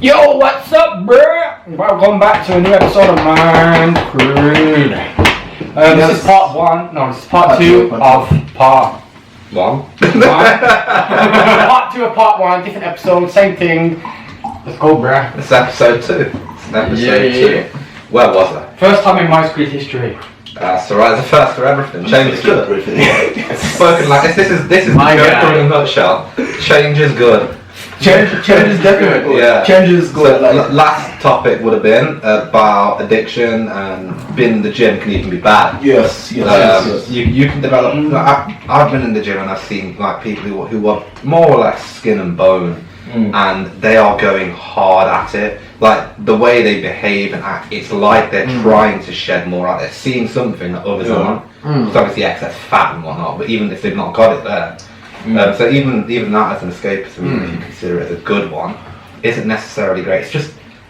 Yo, what's up, bruh? Welcome back to a new episode of Man Crude. This is part one. No, this is part two of part one. Part two of part one, different episode, same thing. Let's go, bruh. It's episode two. It's episode two. Where was I? First time in my Crude history. That's alright, it's the first for everything. Change is good. It's spoken like this is My Joker guy. in a nutshell. Change is good. Change is definitely good. Yeah. Change is good. So, last topic would have been about addiction and being in the gym can even be bad. Yes. You can develop. I've been in the gym and I've seen like people who are more or less skin and bone, and they are going hard at it. Like the way they behave and act, it's like they're trying to shed more out. They're seeing something that others aren't. It's obviously excess fat and whatnot, but even if they've not got it there. So even that as an escapism, if you consider it as a good one, isn't necessarily great.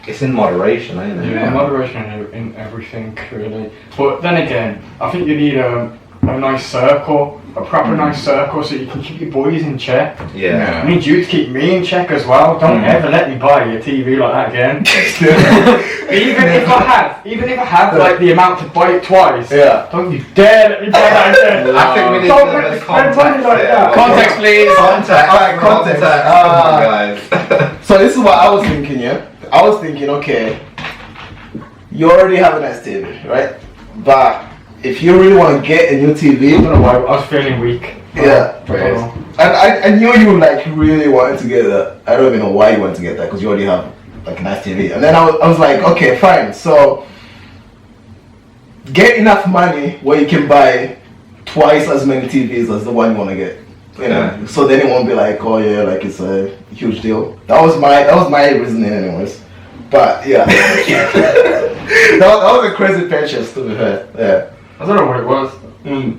It's in moderation, isn't it? Yeah, moderation in everything, really. But then again, I think you need a nice circle, a proper nice circle, so you can keep your boys in check. Yeah. I need you to keep me in check as well. Don't ever let me buy your TV like that again. even if I have like the amount to buy it twice, don't you dare let me buy that again. I think we need Don't to let know me the spend money like that. Context, please. Context. Guys. So this is what I was thinking. Yeah, I was thinking. Okay, you already have a nice TV, right? But if you really want to get a new TV, I don't know why, I was feeling weak. and I knew you like really wanted to get that. I don't even know why you wanted to get that because you already have like a nice TV. And then I was like, okay, fine. So get enough money where you can buy twice as many TVs as the one you want to get. You know, so then it won't be like, oh yeah, like it's a huge deal. That was my reasoning, anyways. But yeah, that was a crazy purchase, to be fair. Yeah. I don't know what it was.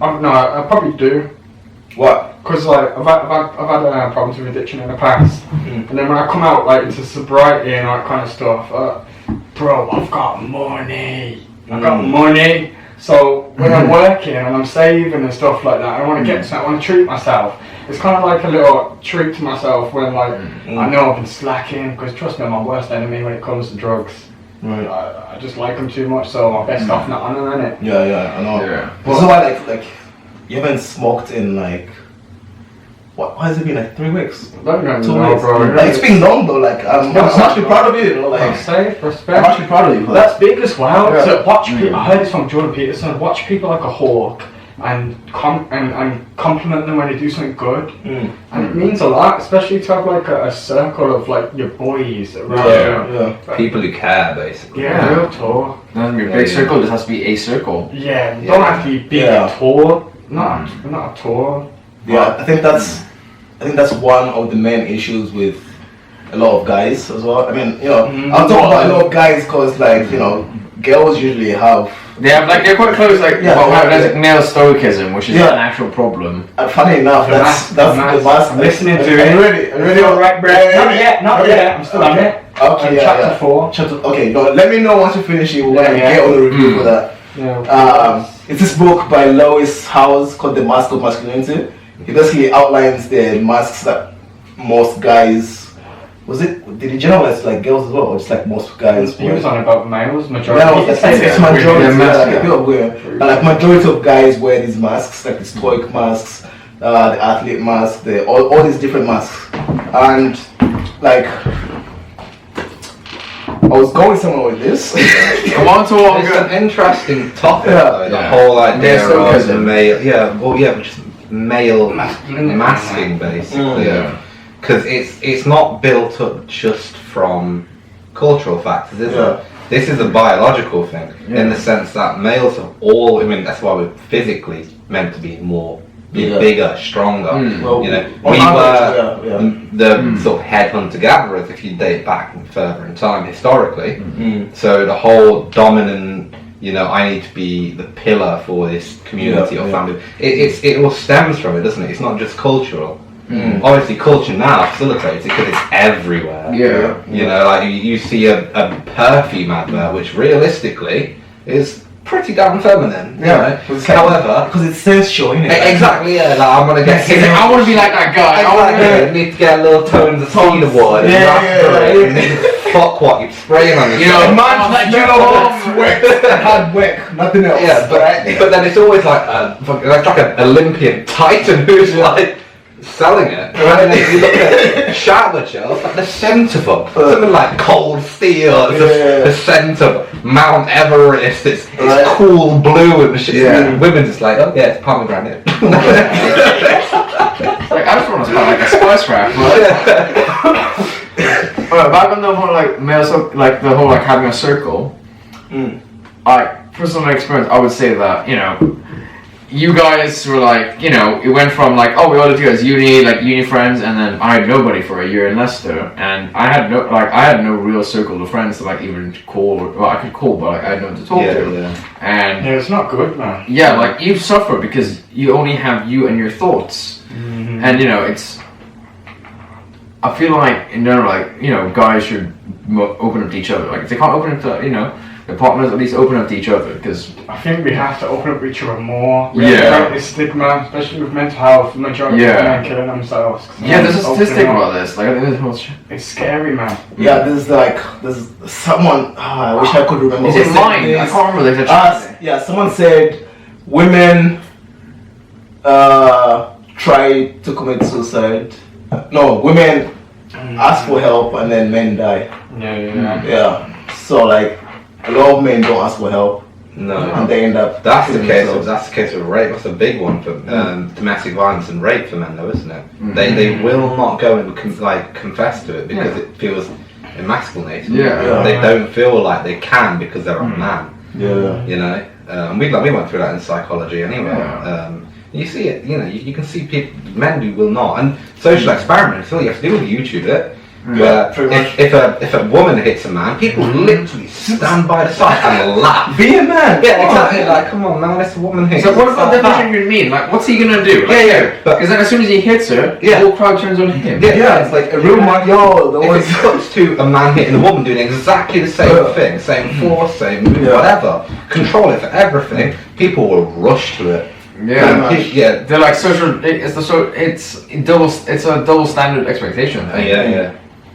I probably do. What? Because like I've had problems with addiction in the past, and then when I come out like into sobriety and all that kind of stuff, bro, I've got money. So when I'm working and I'm saving and stuff like that, I want to treat myself. It's kind of like a little treat to myself when like I know I've been slacking, because trust me, I'm my worst enemy when it comes to drugs. Right. I just like them too much, so I'm best off not on them, innit? Yeah, I know. Yeah. This is why like you haven't smoked in like what has it been, like 3 weeks? Don't know, 2 weeks. bro. Like, it's been long though. Like I'm actually proud of you. You know, like Safe, respect. I'm actually proud of you. For That's big as well. Yeah. So watch people. I heard this from Jordan Peterson. Watch people like a hawk, and compliment them when they do something good. And it means a lot, especially to have like a circle of like your boys around. Yeah. People who care, basically. Yeah, real talk. It doesn't be a big circle, it just has to be a circle. Yeah, don't have to be big at all. Not at all. Yeah, I think that's one of the main issues with a lot of guys as well. I mean, you know, I'm talking about a lot of guys because, like, you know, girls usually have. They're quite close. Like, there's like male stoicism, which is Yeah. an actual problem. And funny enough, that's the mask. I'm listening to Are it. you ready? Are you ready? All right, Brett. Not yet. I'm still on it. Okay, Chapter 4. Okay, no, let me know once you finish it. We're gonna get on the review for that. Yeah. It's this book by Lois Howes called The Mask of Masculinity. He basically outlines the masks that most guys. Did he generalize like girls as well, or just like most guys? He was on about males, majority. No, it's majority. Yeah, But like majority of guys wear these masks, like the stoic masks, the athlete mask, all these different masks, and like. I was going somewhere with this. Come on, Tawonga. It's an interesting topic, Yeah. though. The whole idea Yeah, of the male, just male masking, basically. Yeah. Because it's not built up just from cultural factors, is it? This is a biological thing, in the sense that males have all. I mean, that's why we're physically meant to be more. Bigger, stronger. Well, you know, on we average, were the sort of head hunter-gatherers if you date back further in time historically. So the whole dominant, you know, I need to be the pillar for this community or family. It all stems from it, doesn't it? It's not just cultural. Obviously, culture now facilitates it because it's everywhere. Yeah. You know, like you see a perfume advert, which realistically is pretty damn feminine. Yeah. You know? However, because it's sensual, isn't it? Exactly. Yeah. Like, I'm gonna get. I want to be like that guy. I need to get a little tones of cedarwood. fuck what? You're spraying on You know, yourself. man's like, you know, Hard work, nothing else. Yeah, but then it's always like an Olympian titan who's like selling it. And then you look at shower gels, like the scent of them, something like cold steel, the scent of Mount Everest. It's cool blue and shit. Yeah. And women just like, oh yeah, it's pomegranate. like, I just want to smell like a spice rack, right? Alright, back on the whole like male, like the whole like having a circle. Like personal experience, I would say that you guys were like, it went from like, oh, we all together as uni friends, and then I had nobody for a year in Leicester, and I had no real circle of friends to like even call. Well, I could call, but like, I had no one to talk to. Yeah. And it's not good, man. yeah, like you suffer because you only have you and your thoughts, and it's. I feel like in general, like guys should open up to each other. Like if they can't open up to their partners, at least open up to each other, because I think we have to open up to each other more. Yeah. Break this stigma, especially with mental health. The majority of men killing themselves. there's a statistic about this. Like I think this it's scary, man. Yeah, there's someone. I wish I could remember. is who it said mine? this. I can't remember the exact. Yeah, someone said women try to commit suicide. No, women ask for help and then men die. Yeah. So like a lot of men don't ask for help No. and they end up. That's the killing case. themselves. That's the case with rape. That's a big one for domestic violence and rape for men, though, isn't it? They will not go and confess to it because it feels emasculating. They don't feel like they can because they're a man. Yeah. And we went through that in psychology anyway. You see it. You can see people, men who will not. And social experiments. All you have to do is YouTube it. Where if a woman hits a man, people literally stand by the side and laugh. Be a man. Yeah, exactly. Like, come on, man, it's a woman hit. So what about the definition you mean? Like, what's he gonna do? Like, because then as soon as he hits her, the whole crowd turns on him. Yeah, it's like a real man. Yo, If it cuts to a man hitting a woman doing exactly the same thing, same force, same move, whatever, control it for everything, people will rush to it. They're like social. It's a double standard expectation.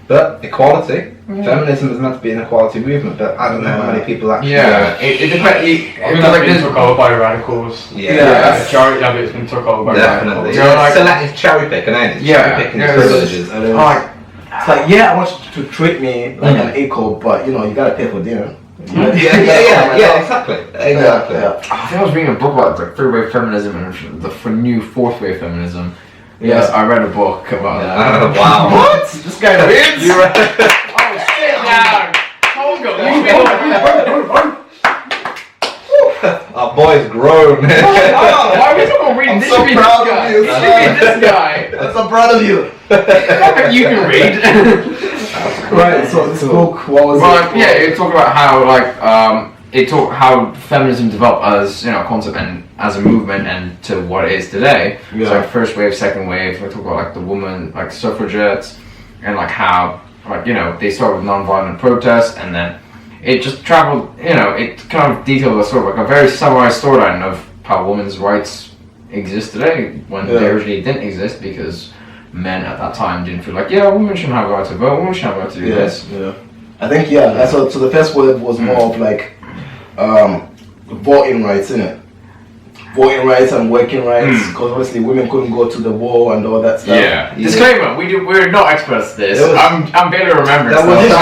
But equality, feminism is meant to be an equality movement, but I don't know how many people actually. Yeah, it depends. I think that's been took over by radicals. The majority of it's been took over by definitely. radicals. It's cherry picking, ain't it? Yeah, Cherry picking yeah, privileges. It's like, yeah, I want you to treat me like an equal, but you gotta pay for dinner. Exactly. I think I was reading a book about like third wave feminism and the new fourth wave feminism. Yes, I read a book about that. Wow. What? This guy reads? Oh, sit down! Tawonga, Our boy's grown. why are we talking about reading? I'm This so should be this proud of guy. you. This should be this guy. I'm so proud of you. You can read. Right, so this book, what was Well, it? yeah, it talked about how how feminism developed as a concept and as a movement and to what it is today. So first wave, second wave. We talk about like the woman, like suffragettes, and like how they started with non-violent protests, and then it just traveled. It kind of detailed a sort of like a very summarized storyline of how women's rights exist today when they originally didn't exist because men at that time didn't feel like women shouldn't have the right to vote, women shouldn't have the right to do this. I think so the first wave was more of like voting rights, innit? Voting rights and working rights, because obviously women couldn't go to the war and all that stuff. Yeah. Disclaimer: we're not experts at this. I'm better remembering That was stuff.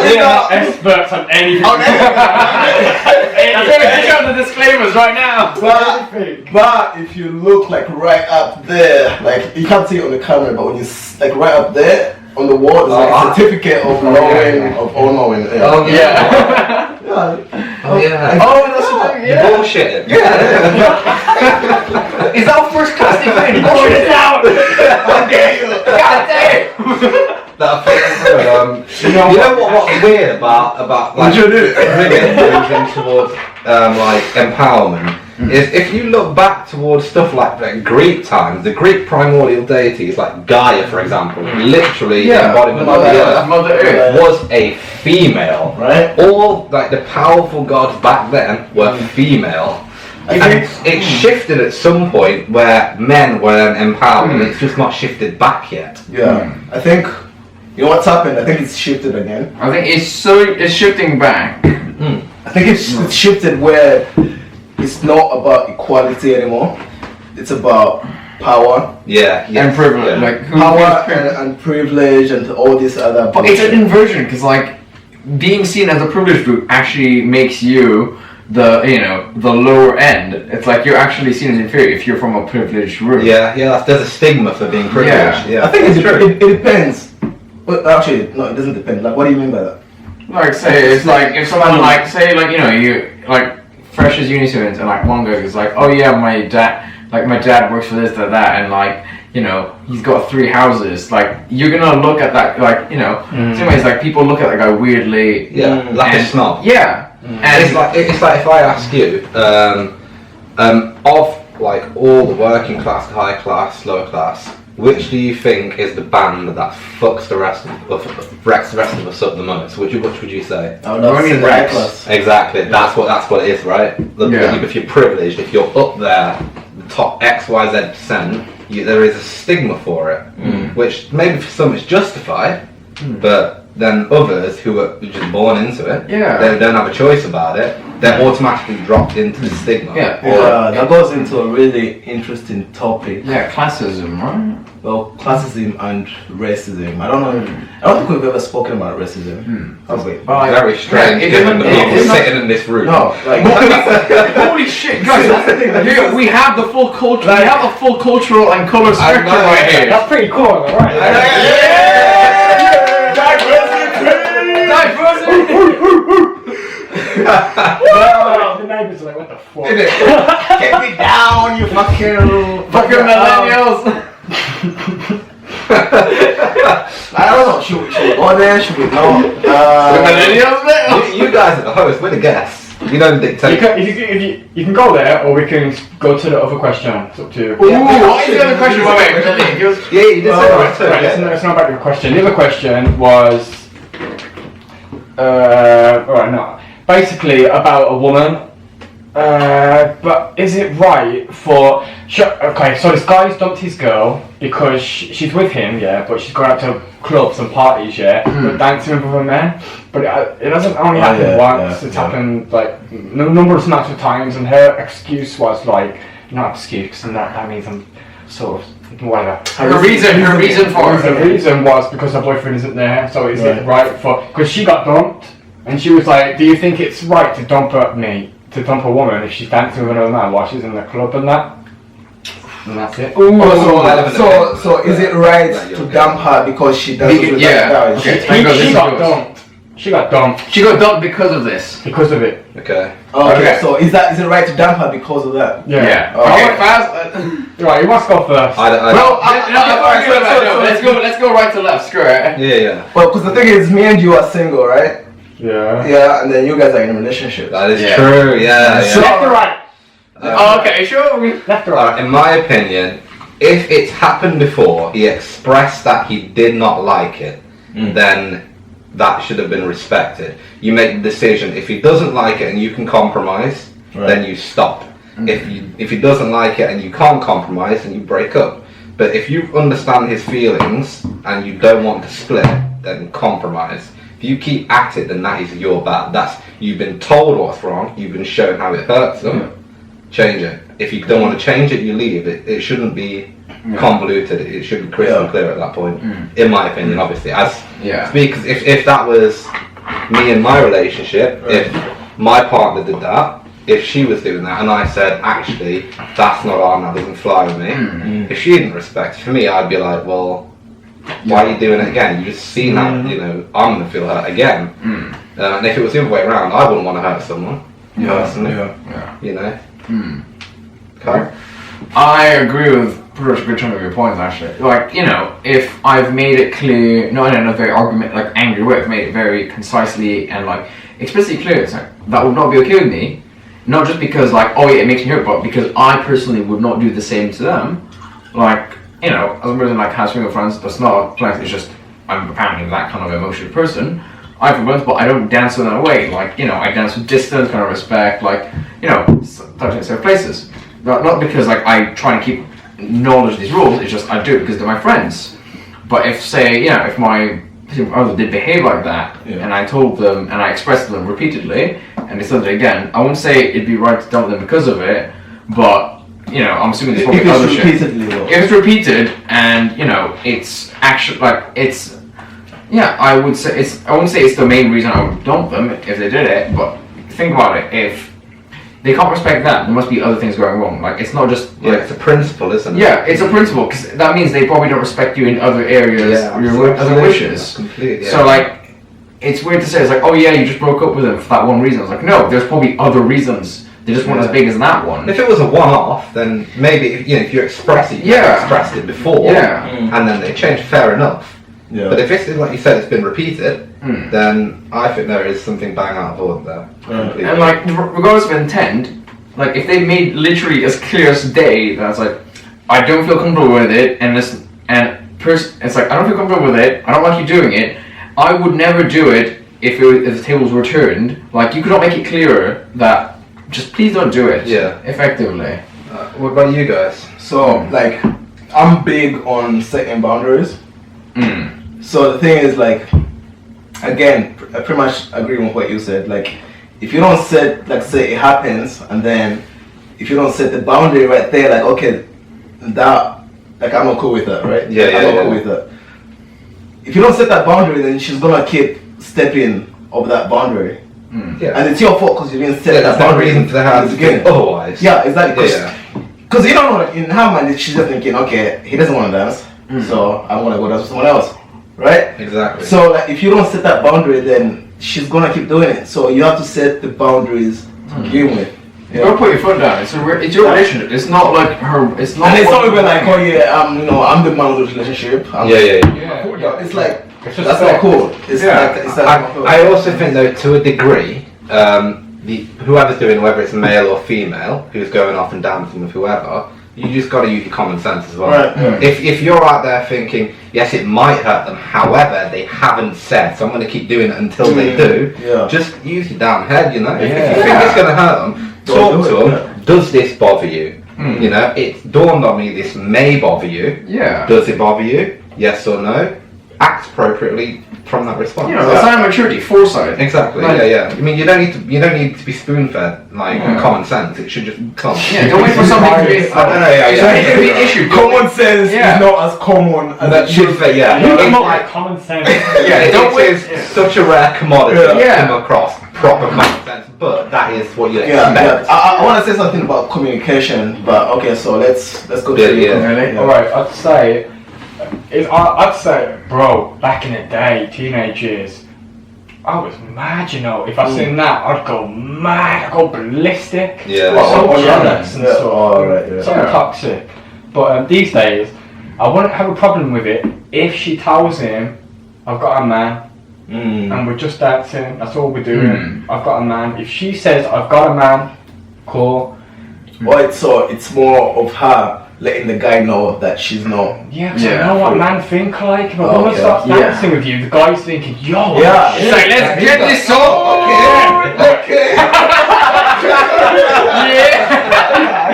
We're not experts on anything. I'm gonna get out the disclaimers right now. But if you look like right up there, like you can't see it on the camera, but when you like right up there on the wall, there's like a certificate of knowing, of all knowing. Oh yeah. You're bullshitting. Is that first class degree? Bullshit it out! Okay. God damn! You know what's weird about like women moving towards like empowerment is if you look back towards stuff like Greek times, the Greek primordial deities like Gaia, for example, literally the embodiment of the Mother Earth was a female. Right. All like the powerful gods back then were female. And it shifted at some point where men were empowered, and it's just not shifted back yet. I think You know what's happened? I think it's shifted again. I think it's shifting back. I think it's shifted where it's not about equality anymore. It's about power. Yeah, And privilege. yeah. Like who Power pays and privilege and all this other. But it's an bullshit. inversion because like being seen as a privileged group actually makes you the lower end. It's like you're actually seen as inferior if you're from a privileged group. There's a stigma for being privileged. Yeah, I think that's true. it depends. But actually, no, it doesn't depend. Like, what do you mean by that? Like say it's like if someone like say like you like freshers uni students and like one guy is like, oh yeah, my dad works for this, that, and like he's got 3 houses. Like you're gonna look at that like same way it's like people look at that guy weirdly. Yeah, like a snob. Yeah. And it's like if I ask you, of like all the working class, high class, lower class, which do you think is the band that fucks the rest of us up the most? Which would you say? I would not say the high class. Exactly. That's what it is, right? If you're privileged, if you're up there, the top XYZ%, there is a stigma for it, which maybe for some is justified, but then others who are just born into it, they don't have a choice about it. They're automatically dropped into the stigma. That goes into a really interesting topic. Yeah, classism, right? Well, classism and racism. I don't think we've ever spoken about racism. Have we? Very strange, given the people sitting in this room. No, like Holy shit, guys! We have the full culture. We have a full cultural and color spectrum right here. That's pretty cool, all right? The neighbours are like, what the fuck? get me down, you Fucking millennials. I don't know. Should we go there? Should we not? Millennials, man. You guys are the hosts. We're the guests. You don't dictate. You can go there, or we can go to the other question. It's up to you. Ooh, what is the other question? Wait, You did say that too. Right, it's not about your question. The other question was, basically about a woman. But is it right for? Okay, so this guy's dumped his girl because she's with him, but she's gone out to clubs and parties, but dancing with other men. But it doesn't only happen once. It's happened like numerous amounts of times, and her excuse was like, not excuse, and that means I'm sort of whatever. Her reason for it. The reason was because her boyfriend isn't there. So is it right for? Because she got dumped, and she was like, do you think it's right to dump a woman if she's dancing with another man while she's in the club and that? And that's it. So is it right to dump her because she doesn't with that guy? She got dumped. She got dumped. She got dumped because of this. Because of it. Okay. Okay. So is it right to dump her because of that? Yeah. Okay, fast. Right, you must go first. Let's go right to left. Screw it. Yeah. Well, because the thing is, me and you are single, right? Yeah. Yeah, and then you guys are in a relationship. That is true. Yeah. So left or right? Okay, sure. Left or right? In my opinion, if it's happened before, he expressed that he did not like it, then that should have been respected. You make the decision. If he doesn't like it and you can compromise, then you stop. If he doesn't like it and you can't compromise, then you break up. But if you understand his feelings and you don't want to split, then compromise. If you keep at it, then that is your bad. You've been told what's wrong. You've been shown how it hurts them. Change it. If you don't want to change it, you leave. It shouldn't be convoluted. It should be crystal clear at that point. In my opinion, obviously. Because if that was me in my relationship, if my partner did that, if she was doing that, and I said, actually, that's not on, that doesn't fly with me. If she didn't respect it, for me, I'd be like, well, why are you doing it again? You just seen that, I'm gonna feel hurt again. And if it was the other way around, I wouldn't want to hurt someone personally. Okay. I agree with pretty much a good chunk of your points, actually. Like, if I've made it clear, not in a very angry way, I've made it very concisely and explicitly clear, it's like, that would not be okay with me. Not just because it makes me hurt, but because I personally would not do the same to them. As a person has single friends, that's not like it's just I'm apparently that kind of emotional person. I have friends, but I don't dance in that way. I dance with distance, kind of respect, touching safe places. Not because I try and keep knowledge of these rules. It's just I do it because they're my friends. But if my significant other did behave like that, and I told them and I expressed to them repeatedly, and they said it again, I won't say it'd be right to dump them because of it, but you know, I'm assuming there's probably other shit. If it's repeated, and you know, it's actually like it's. Yeah, I wouldn't say it's the main reason I would dump them if they did it, but think about it. If they can't respect that, there must be other things going wrong. Like, it's not just like, it's a principle, isn't it? Yeah, it's a principle, because that means they probably don't respect you in other areas, your other wishes. Completely. So like, it's weird to say, it's like, oh yeah, you just broke up with them for that one reason. I was like, no, there's probably other reasons. They just weren't as big as that one. If it was a one-off, then maybe, you know, if you express it, you expressed it before, and then they changed, fair enough. Yeah. But if it's, like you said, it's been repeated, then I think there is something bang out of order there. And like, regardless of intent, like if they made literally as clear as day that it's like, I don't feel comfortable with it, it's like, I don't feel comfortable with it, I don't like you doing it, I would never do it if the tables were turned. Like, you could not make it clearer that just please don't do it. Yeah. Effectively. What about you guys? So like, I'm big on setting boundaries. So the thing is, like, again, I pretty much agree with what you said. Like, if you don't set, like, say it happens, and then if you don't set the boundary right there, like, okay, that, like, I'm not cool with that, right? Yeah, I'm not cool with that. If you don't set that boundary, then she's gonna keep stepping over that boundary. Yeah. And it's your fault because you didn't set that boundary. Reason for the house again. Otherwise. Yeah, exactly. Because you don't know, in her mind, she's just thinking, okay, he doesn't want to dance, so I'm gonna go dance with someone else. Right? Exactly. So like, if you don't set that boundary, then she's gonna keep doing it. So you have to set the boundaries to begin with. You gotta put your foot down. It's your relationship. It's not like her. It's not. And it's not even like, oh yeah, I'm the man of the relationship. Yeah. It's like that's not cool. It's I also think though, to a degree, whoever's doing, whether it's male or female, who's going off and dancing with whoever, you just got to use your common sense as well. Right. If you're out there thinking, yes, it might hurt them, however, they haven't said, so I'm going to keep doing it until they do, just use your damn head, you know? If you think it's going to hurt them, talk to them. Does this bother you? You know, it's dawned on me this may bother you. Yeah. Does it bother you? Yes or no? Act appropriately from that response. You know, that's not maturity, foresight. Exactly. Like, yeah. I mean, you don't need to be spoon-fed like common sense. It should just come. Yeah. Don't wait for something to be. I don't know. Yeah. Be an issue. Common sense is not as common as that should be. Yeah. It's not like common sense. Don't wait. Such a rare commodity to come across proper common sense, but that is what you expect. Yeah. I want to say something about communication, but okay. So let's go to Really? All right. I'd say, bro, back in the day, teenage years, I was mad, you know. If I seen that, I'd go mad, I'd go ballistic. Yeah. So jealous and stuff. So toxic. But these days, I wouldn't have a problem with it if she tells him, I've got a man, and we're just dancing, that's all we're doing, I've got a man. If she says, I've got a man, cool. Right, so it's more of her letting the guy know that she's not. Yeah, because I know what men think like. If a woman starts dancing with you, the guy's thinking, yo, it's like, let's get this on. Okay.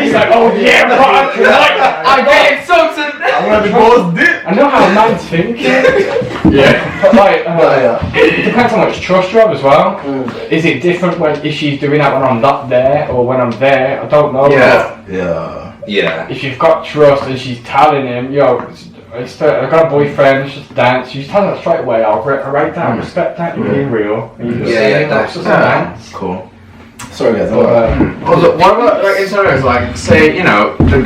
He's like, oh yeah, right, I'm getting something. I'm gonna be both dip. I know how a man's thinking. But like, it depends how much trust you have as well. Is it different if she's doing that when I'm not there or when I'm there? I don't know. Yeah. If you've got trust and she's telling him, yo, I've got a boyfriend, just dance. She's telling that straight away. I'll write down, respect that, you're being real. That's just a dance. Cool. Sorry guys. What about like in scenarios like, say, you know, your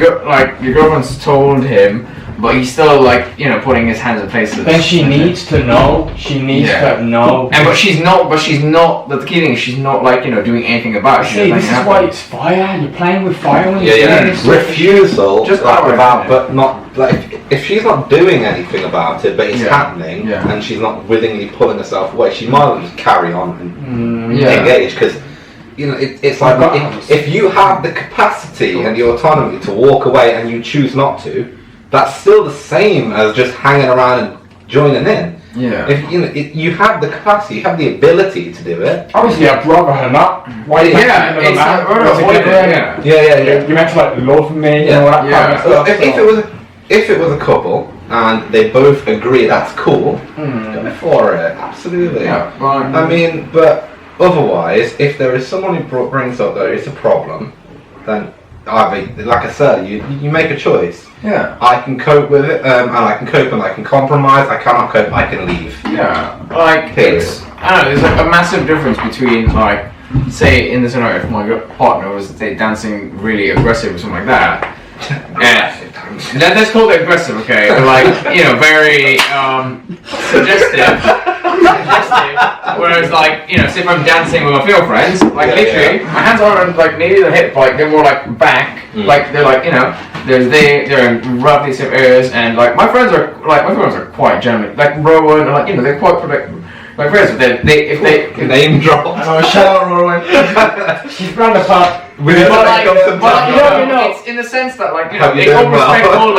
girlfriend's told him, but he's still like, you know, putting his hands in places. Then she needs to know. She needs to know. And but she's not. The key thing is she's not like, you know, doing anything about it. See, this is why it's fire. You're playing with fire when you're doing this. Refusal, just but not like if she's not doing anything about it, but it's happening, and she's not willingly pulling herself away, she might as well just carry on and engage because. You know, it's like if you have the capacity and the autonomy to walk away and you choose not to, that's still the same as just hanging around and joining in. Yeah. If you know, you have the capacity, you have the ability to do it. Obviously, I'd rather her not. Why? You're meant to like love me. You know that kind of stuff. If it was a couple and they both agree that's cool, go for it. Absolutely. Yeah, right. I mean, but otherwise, if there is someone who brings up that it's a problem, then like I said, you make a choice. Yeah. I can cope with it, and I can cope and I can compromise. I cannot cope, I can leave. Yeah. Like, Period. it's, I don't know, there's like a massive difference between, like, say in the scenario if my partner was dancing really aggressive or something like that. Let's call it aggressive, okay? But like, you know, very suggestive. Whereas like, you know, say if I'm dancing with my female friends, like literally, my hands aren't like near the hip, like they're more like back. Like they're like, you know, they're in roughly same areas, and like my friends are quite generally like Rowan, and like, you know, they're quite my friends, if they name drop. Shout out Rowan. She's round the park. But you know, it's in the sense that like, you know, they hold respectful,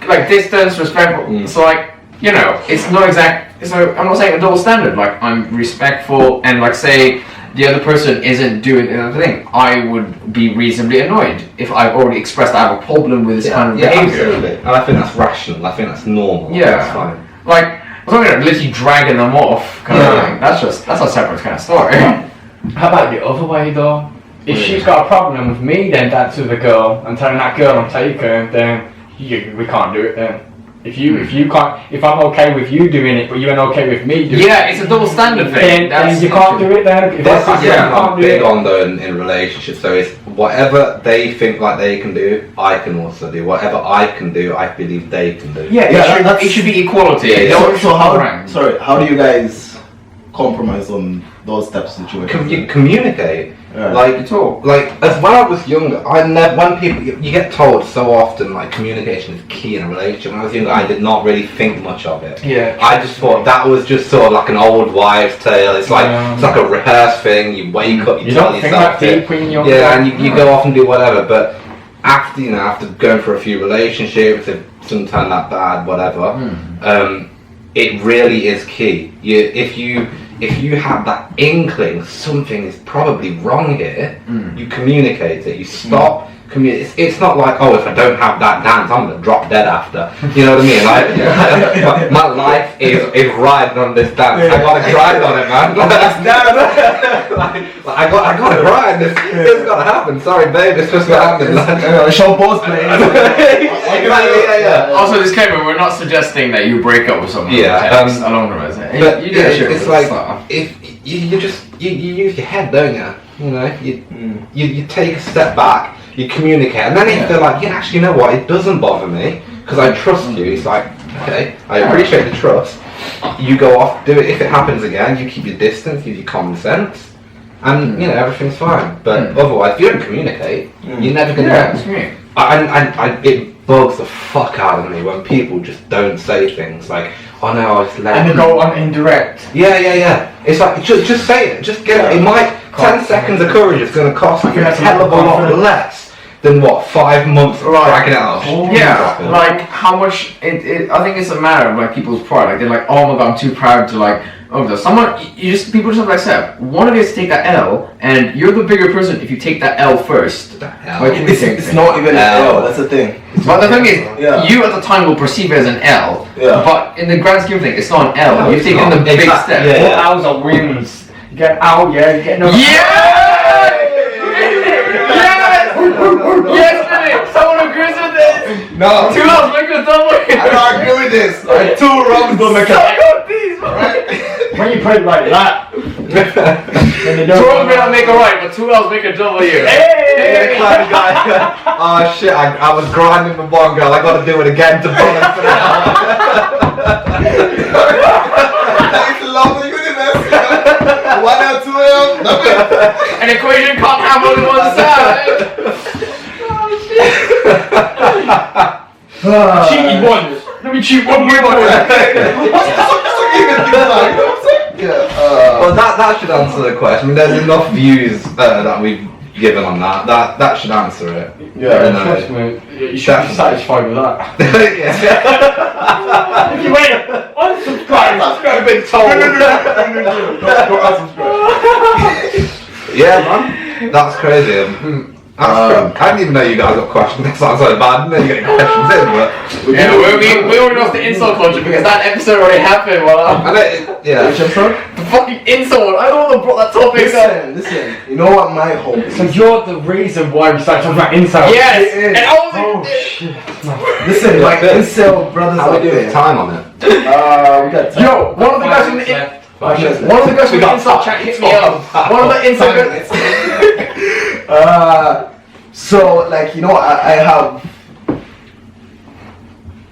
like distance, respectful. So like, you know, it's not exact. So I'm not saying a double standard. Like I'm respectful, and like say the other person isn't doing another thing, I would be reasonably annoyed if I've already expressed I have a problem with this kind of behavior. Absolutely. And I think that's rational. I think that's normal. Yeah, That's fine. Like I'm not gonna literally dragging them off kind of thing. That's a separate kind of story. How about the other way though? If she's got a problem with me then dancing with a girl and telling that girl I'm taken, then we can't do it then. If I'm okay with you doing it, but you ain't okay with me doing it. Yeah, it's a double standard thing. Then you can't do it then. If That's that's I'm big on though in relationships. So it's whatever they think like they can do, I can also do. Whatever I can do, I believe they can do. Yeah, it should be equality. So how do you guys compromise on those types of situations? You communicate. Yeah. Like talk. Like as when I was younger, when people you get told so often like communication is key in a relationship. When I was younger, I did not really think much of it. Yeah. I just thought that was just sort of like an old wives' tale. It's like it's like a rehearsed thing. You wake up, you tell don't think yourself that deep when you're younger. yeah, and you go off and do whatever. But after going through a few relationships, if some turn that bad, whatever, it really is key. If you have that inkling something is probably wrong here, you communicate it. You stop. It's not like, oh, if I don't have that dance, I'm gonna drop dead after. You know what I mean? Like my life is riding on this dance. I gotta grind on it, man. I gotta grind. It's gotta happen. Sorry, babe. It's just not happening. Show both playing. Yeah. Also, disclaimer: we're not suggesting that you break up with someone. Yeah, along the way. But You yeah, do shit it's with like stuff. if you use your head, don't you? You know, you take a step back, you communicate, and then if they're like, yeah, actually, you know what? It doesn't bother me because I trust you. It's like, okay, I appreciate the trust. You go off, do it. If it happens again, you keep your distance, use your common sense, and you know everything's fine. But otherwise, if you don't communicate, you're never gonna. It bugs the fuck out of me when people just don't say things like, oh no, I was late. And they go on indirect. Yeah. It's like, just say it. Just get it. It might, 10 seconds of courage is going to cost you a hell of a lot less than what, 5 months dragging it out. Yeah, like how much, I think it's a matter of like people's pride. Like they're like, oh my god, I'm too proud to like, people just have like said, one of you has to take that L, and you're the bigger person if you take that L first. It's not even an L, that's the thing. But the thing is, you at the time will perceive it as an L, but in the grand scheme of things, it's not an L. No, You've taken the big step. All L's are wins. You get out, you get no. Yes, someone agrees with this. No. 2 L's make a double. I don't agree with this. Like, 2 wrongs don't make a When you put it like that, then they 2 don't. wrongs may not make a right, but 2 L's make a W. Hey! Oh shit, I was grinding for one girl, I gotta do it again to balance it out. That's lovely universe. 1 out 2 L's, nothing. An equation can't have only one side. Cheating once. Let me cheat one more. Well, that should answer the question. I mean, there's enough views that we've given on that. That should answer it. Yeah, trust me. You should be satisfied with that. If you wait, unsubscribe. I've been told. Don't unsubscribe. Yeah, man. That's crazy. I didn't even know you guys got questions. That sounds so bad. I didn't know you got questions in, but Yeah, we already lost the insult culture because that episode already happened. yeah. Which episode? The fucking insult. I don't want to brought that topic up. Listen. You know what my hope is? So you're the reason why we started talking about incels. Yes, It is. and I was Oh like, shit. Listen, like incel brothers How out are we doing there. time on it? We got time. yo, one of the guys from the one of the guys from the insult chat hit me up. One of the insult guys. So like I have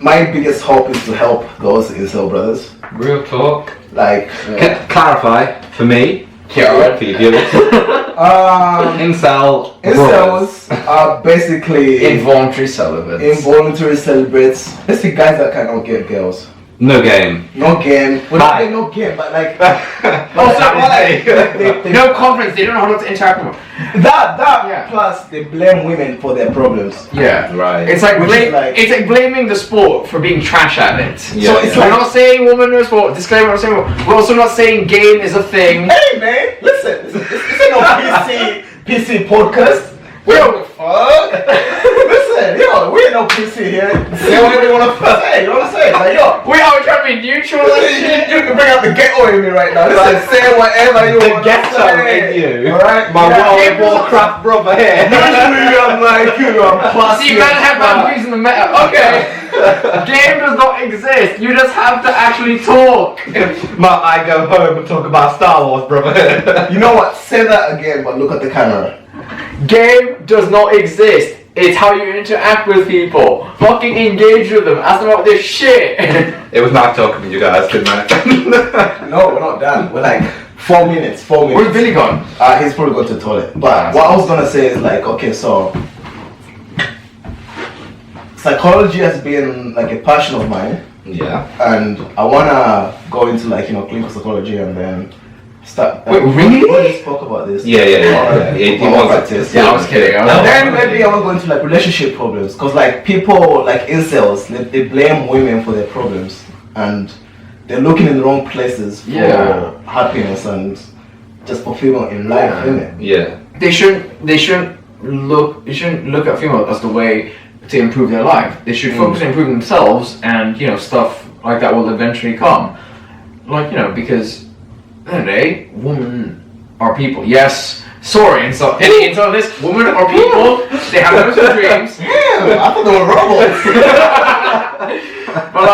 my biggest hope is to help those incel brothers. Real talk. Like Clarify for me. Yeah. For your viewers. Incel. incels are basically Involuntary celibates. involuntary celibates. Basically guys that cannot get girls. No game. No game. Well, Hi. not no game, but like they No confidence. They don't know how to interact with them. that Yeah. plus they blame women for their problems. Yeah. Right. It's like, Which is like- it's like blaming the sport for being trash at it. Yeah, So it's yeah. we're not saying woman knows sport. Disclaimer. We're not saying we're also not saying game is a thing. Hey man, listen, this ain't no PC podcast. Yo, Fuck. Listen, we ain't no PC here. Say whatever you wanna say. You know what I'm saying? Like we are trying to be neutral. Like shit. you can bring out the ghetto in me right now. Listen, say whatever you The want. ghetto in you. Alright? My Yeah. World of Warcraft brother here. Usually I'm like, I'm classy. See, man, have boundaries in the meta. Okay. Game does not exist. You just have to actually talk. I go home and talk about Star Wars, brother. You know what? Say that again, but look at the camera. Game does not exist. It's how you interact with people. Fucking engage with them. Ask them about this shit. It was nice talking to you guys, good night. No, we're not done. We're like 4 minutes. 4 minutes. Where's Billy gone? He's probably going to the toilet. But what I was gonna say is like, okay, so psychology has been like a passion of mine, Yeah. and I wanna go into like clinical psychology and then start. Wait, really? We spoke about this. Yeah. He wants practice. Yeah, I was kidding. And then maybe I want to go into like relationship problems, because like people like incels, they blame women for their problems, and they're looking in the wrong places for happiness and just fulfillment in life, innit? Yeah. They shouldn't look at females as the way to improve their life. They should focus on improving themselves, and stuff like that will eventually come. Like because at the end of the day, women are people. Yes. Sorry, and so this women are people. They have hopes and dreams. Damn, I thought they were robots. But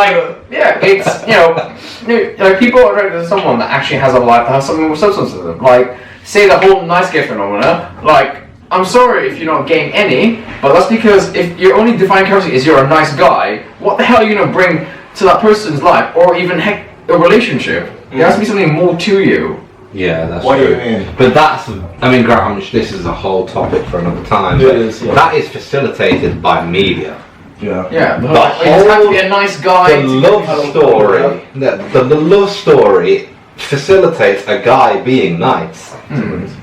it's like people are attracted to someone that actually has a life, that has something with substance to them. Like say the whole nice guy phenomena. Like I'm sorry if you're not getting any, but that's because if your only defining characteristic is you're a nice guy, what the hell are you gonna bring to that person's life, or even heck a relationship? There has to be something more to you. Yeah, that's What do true. you mean? But Grant, this is a whole topic for another time. It but is, yeah. That is facilitated by media. Yeah. Yeah, The you just have to whole- be a nice guy. The love story, the love story facilitates a guy being nice.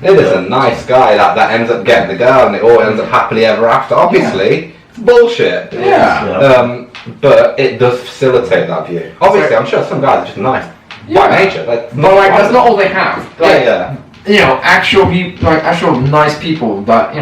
It is a nice guy that ends up getting the girl, and it all ends up happily ever after. Obviously, it's bullshit. Yeah. But it does facilitate that view. Obviously, I'm sure some guys are just nice by nature. But that's not all they have. Like, actual people, like actual nice people that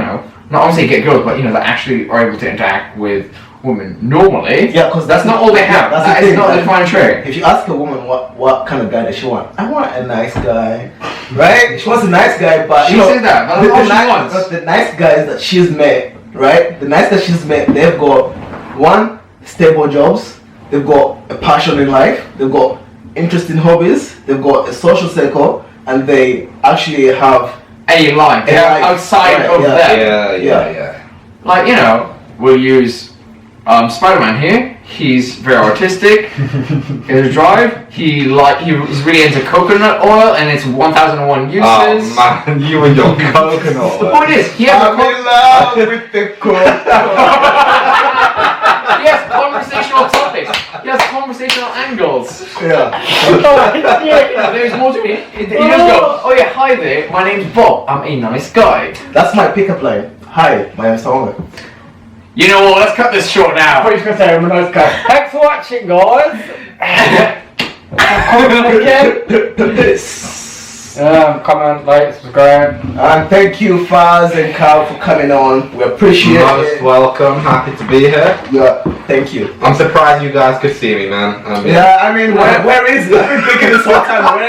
not obviously get girls, but that actually are able to interact with women normally. Yeah, because that's not all they have. That's That the is thing, not the like, defining trait. If you ask a woman what kind of guy does she want, I want a nice guy, right? She wants a nice guy, but She says that, but that's all she wants. the nice guys that she's met, right? The nice guys she's met, they've got one, stable jobs, they've got a passion in life, they've got interesting hobbies, they've got a social circle, and they actually have A life. They are outside of them. Yeah. Like we'll use Spider-Man here. He's very artistic. He has a drive. He's really into coconut oil and its 1001 uses. Oh man, you and your coconut. The point is, he has I'm in love with the he has conversational topics. He has conversational angles. Yeah. There's more to it. He doesn't go, oh yeah, hi there, my name's Bob. I'm a nice guy. That's my pickup line. Hi, my name is Tawonga. You know what? Let's cut this short now. I was going to say I'm a nice guy. Thanks for watching, guys. Again. Comment, like, subscribe. And thank you, Faz and Carl, for coming on. We appreciate Most it. welcome. Happy to be here. Yeah, thank you. I'm surprised you guys could see me, man. Yeah, I mean, where is it? I've been thinking this whole time. Where